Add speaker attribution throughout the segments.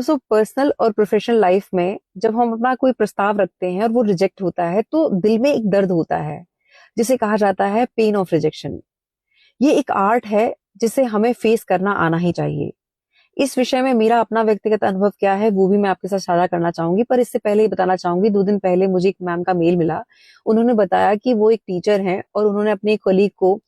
Speaker 1: तो पर्सनल और professional life में जब हम अपना कोई प्रस्ताव रखते हैं और वो रिजेक्ट होता है तो दिल में एक दर्द होता है जिसे कहा जाता है पेन ऑफ रिजेक्शन। ये एक आर्ट है जिसे हमें फेस करना आना ही चाहिए। इस विषय में मेरा अपना व्यक्तिगत अनुभव क्या है वो भी मैं आपके साथ साझा करना चाहूंगी, पर इससे पहले ये बताना चाहूंगी 2 दिन पहले मुझे एक मैम का मेल मिला। उन्होंने बताया कि वो एक टीचर हैं और उन्होंने अपने कलीग को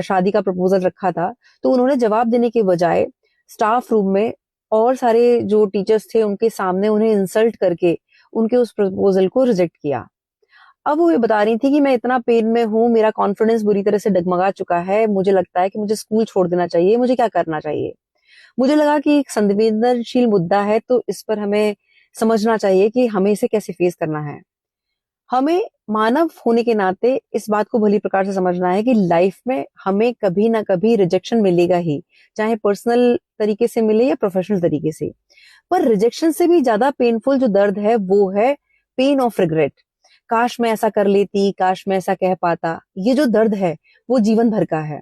Speaker 1: शादी का प्रपोजल रखा था। तो उन्होंने जवाब देने के बजाय स्टाफ रूम में और सारे जो टीचर्स थे उनके सामने उन्हें इंसल्ट करके उनके उस प्रपोजल को रिजेक्ट किया। अब वो ये बता रही थी कि मैं इतना पेन में हूँ, मेरा कॉन्फिडेंस बुरी तरह से डगमगा चुका है, मुझे लगता है कि मुझे स्कूल छोड़ देना चाहिए, मुझे क्या करना चाहिए। मुझे लगा कि एक संवेदनशील मुद्दा है तो इस पर हमें समझना चाहिए कि हमें इसे कैसे फेस करना है। हमें मानव होने के नाते इस बात को भली प्रकार से समझना है कि लाइफ में हमें कभी ना कभी रिजेक्शन मिलेगा ही, चाहे पर्सनल तरीके से मिले या प्रोफेशनल तरीके से। पर रिजेक्शन से भी ज्यादा पेनफुल जो दर्द है वो है पेन ऑफ रिग्रेट। काश मैं ऐसा कर लेती, काश मैं ऐसा कह पाता। ये जो दर्द है वो जीवन भर का है।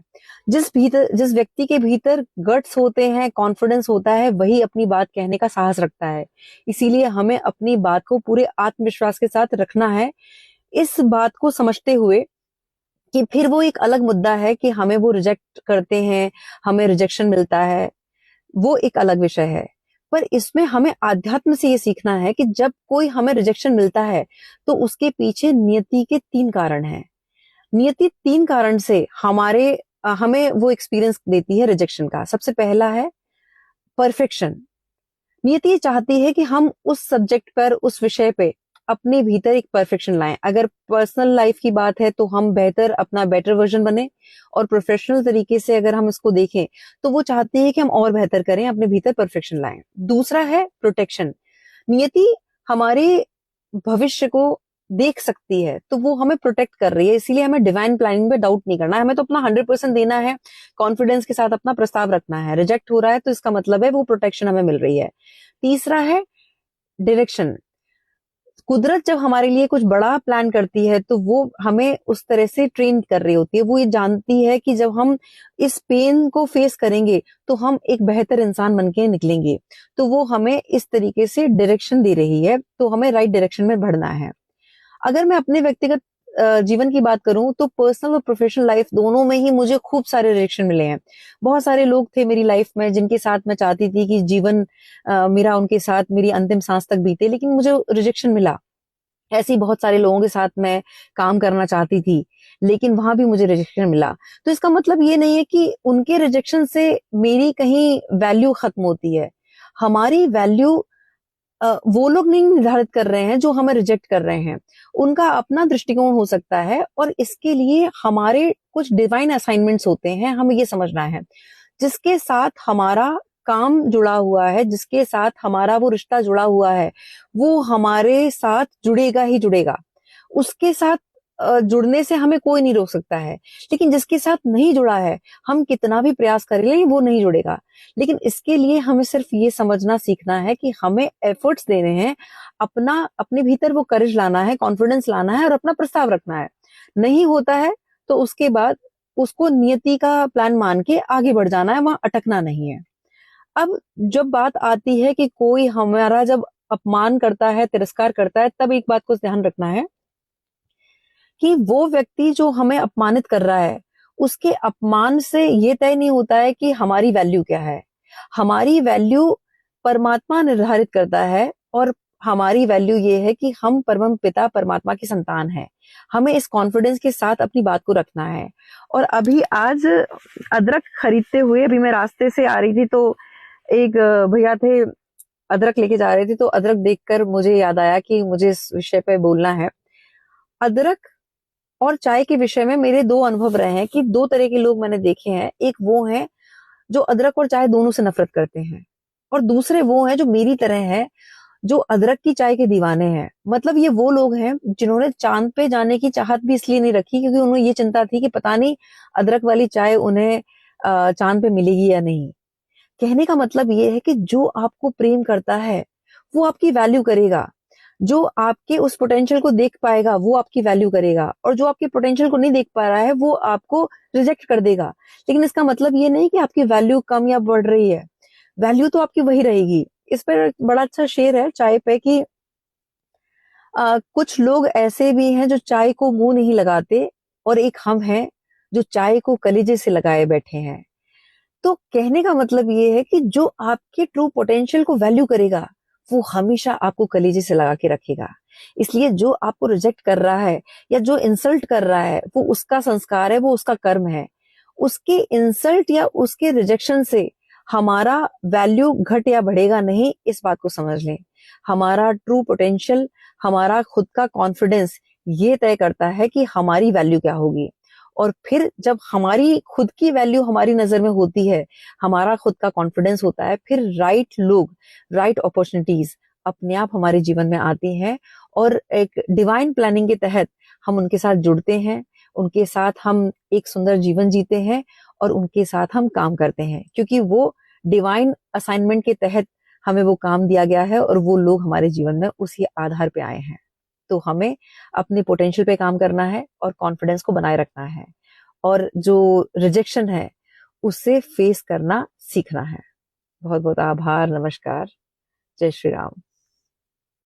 Speaker 1: जिस व्यक्ति के भीतर गट्स होते हैं, कॉन्फिडेंस होता है, वही अपनी बात कहने का साहस रखता है। इसीलिए हमें अपनी बात को पूरे आत्मविश्वास के साथ रखना है। इस बात को समझते हुए कि फिर वो एक अलग मुद्दा है कि हमें वो रिजेक्ट करते हैं, हमें रिजेक्शन मिलता है, वो एक अलग विषय है। पर इसमें हमें आध्यात्म से ये सीखना है कि जब कोई हमें रिजेक्शन मिलता है तो उसके पीछे नियति के 3 कारण हैं। नियति 3 कारण से हमें वो एक्सपीरियंस देती है रिजेक्शन का। सबसे पहला है परफेक्शन। नियति ये चाहती है कि हम उस सब्जेक्ट पर, उस विषय पे अपने भीतर एक परफेक्शन लाएं। अगर पर्सनल लाइफ की बात है तो हम अपना बेटर वर्जन बने, और प्रोफेशनल तरीके से अगर हम इसको देखें तो वो चाहती है कि हम और बेहतर करें, अपने भीतर परफेक्शन लाएं। दूसरा है प्रोटेक्शन। नियति हमारे भविष्य को देख सकती है तो वो हमें प्रोटेक्ट कर रही है, इसीलिए हमें डिवाइन प्लानिंग पे डाउट नहीं करना है। हमें तो अपना 100% देना है, कॉन्फिडेंस के साथ अपना प्रस्ताव रखना है। रिजेक्ट हो रहा है तो इसका मतलब है वो प्रोटेक्शन हमें मिल रही है। तीसरा है डायरेक्शन। कुदरत जब हमारे लिए कुछ बड़ा प्लान करती है तो वो हमें उस तरह से ट्रेन कर रही होती है। वो ये जानती है कि जब हम इस पेन को फेस करेंगे तो हम एक बेहतर इंसान बन के निकलेंगे। तो वो हमें इस तरीके से डायरेक्शन दे रही है, तो हमें राइट डायरेक्शन में बढ़ना है। अगर मैं अपने व्यक्तिगत जीवन की बात करूं तो पर्सनल और प्रोफेशनल लाइफ दोनों में ही मुझे खूब सारे रिजेक्शन मिले हैं। बहुत सारे लोग थे मेरी लाइफ में जिनके साथ मैं चाहती थी कि जीवन मेरा उनके साथ मेरी अंतिम सांस तक बीते, लेकिन मुझे रिजेक्शन मिला। ऐसे ही बहुत सारे लोगों के साथ मैं काम करना चाहती थी, लेकिन वहां भी मुझे रिजेक्शन मिला। तो इसका मतलब ये नहीं है कि उनके रिजेक्शन से मेरी कहीं वैल्यू खत्म होती है। हमारी वैल्यू वो लोग नहीं निर्धारित कर रहे हैं जो हमें रिजेक्ट कर रहे हैं, उनका अपना दृष्टिकोण हो सकता है, और इसके लिए हमारे कुछ डिवाइन असाइनमेंट्स होते हैं, हमें ये समझना है। जिसके साथ हमारा काम जुड़ा हुआ है, जिसके साथ हमारा वो रिश्ता जुड़ा हुआ है, वो हमारे साथ जुड़ेगा ही जुड़ेगा। उसके साथ जुड़ने से हमें कोई नहीं रोक सकता है। लेकिन जिसके साथ नहीं जुड़ा है, हम कितना भी प्रयास कर लें वो नहीं जुड़ेगा। लेकिन इसके लिए हमें सिर्फ ये समझना सीखना है कि हमें एफर्ट्स देने हैं, अपने भीतर वो करेज लाना है, कॉन्फिडेंस लाना है और अपना प्रस्ताव रखना है। नहीं होता है तो उसके बाद उसको नियति का प्लान मान के आगे बढ़ जाना है, वहां अटकना नहीं है। अब जब बात आती है कि कोई हमारा जब अपमान करता है, तिरस्कार करता है, तब एक बात को ध्यान रखना है कि वो व्यक्ति जो हमें अपमानित कर रहा है, उसके अपमान से ये तय नहीं होता है कि हमारी वैल्यू क्या है। हमारी वैल्यू परमात्मा निर्धारित करता है, और हमारी वैल्यू ये है कि हम परम पिता परमात्मा की संतान है। हमें इस कॉन्फिडेंस के साथ अपनी बात को रखना है। और अभी आज अदरक खरीदते हुए अभी मैं रास्ते से आ रही थी तो एक भैया थे, अदरक लेके जा रहे थे, तो अदरक देखकर मुझे याद आया कि मुझे इस विषय पे बोलना है। अदरक और चाय के विषय में मेरे 2 अनुभव रहे हैं कि 2 तरह के लोग मैंने देखे हैं। एक वो हैं जो अदरक और चाय दोनों से नफरत करते हैं, और दूसरे वो हैं जो मेरी तरह है, जो अदरक की चाय के दीवाने हैं। मतलब ये वो लोग हैं जिन्होंने चांद पे जाने की चाहत भी इसलिए नहीं रखी क्योंकि उन्हें ये चिंता थी कि पता नहीं अदरक वाली चाय उन्हें चांद पे मिलेगी या नहीं। कहने का मतलब ये है कि जो आपको प्रेम करता है वो आपकी वैल्यू करेगा, जो आपके उस पोटेंशियल को देख पाएगा वो आपकी वैल्यू करेगा, और जो आपके पोटेंशियल को नहीं देख पा रहा है वो आपको रिजेक्ट कर देगा। लेकिन इसका मतलब ये नहीं कि आपकी वैल्यू कम या बढ़ रही है, वैल्यू तो आपकी वही रहेगी। इस पर एक बड़ा अच्छा शेर है चाय पे कि कुछ लोग ऐसे भी हैं जो चाय को मुंह नहीं लगाते, और एक हम हैं जो चाय को कलेजे से लगाए बैठे हैं। तो कहने का मतलब ये है कि जो आपके ट्रू पोटेंशियल को वैल्यू करेगा, वो हमेशा आपको कलेजे से लगा के रखेगा। इसलिए जो आपको रिजेक्ट कर रहा है या जो इंसल्ट कर रहा है, वो उसका संस्कार है, वो उसका कर्म है। उसके इंसल्ट या उसके रिजेक्शन से हमारा वैल्यू घट या बढ़ेगा नहीं, इस बात को समझ लें। हमारा ट्रू पोटेंशियल, हमारा खुद का कॉन्फिडेंस ये तय करता है कि हमारी वैल्यू क्या होगी। और फिर जब हमारी खुद की वैल्यू हमारी नजर में होती है, हमारा खुद का कॉन्फिडेंस होता है, फिर राइट लोग, राइट अपॉर्चुनिटीज अपने आप हमारे जीवन में आती हैं, और एक डिवाइन प्लानिंग के तहत हम उनके साथ जुड़ते हैं, उनके साथ हम एक सुंदर जीवन जीते हैं, और उनके साथ हम काम करते हैं, क्योंकि वो डिवाइन असाइनमेंट के तहत हमें वो काम दिया गया है, और वो लोग हमारे जीवन में उसी आधार पे आए हैं। तो हमें अपने पोटेंशियल पे काम करना है और कॉन्फिडेंस को बनाए रखना है, और जो रिजेक्शन है उससे फेस करना सीखना है। बहुत बहुत आभार, नमस्कार, जय श्री राम।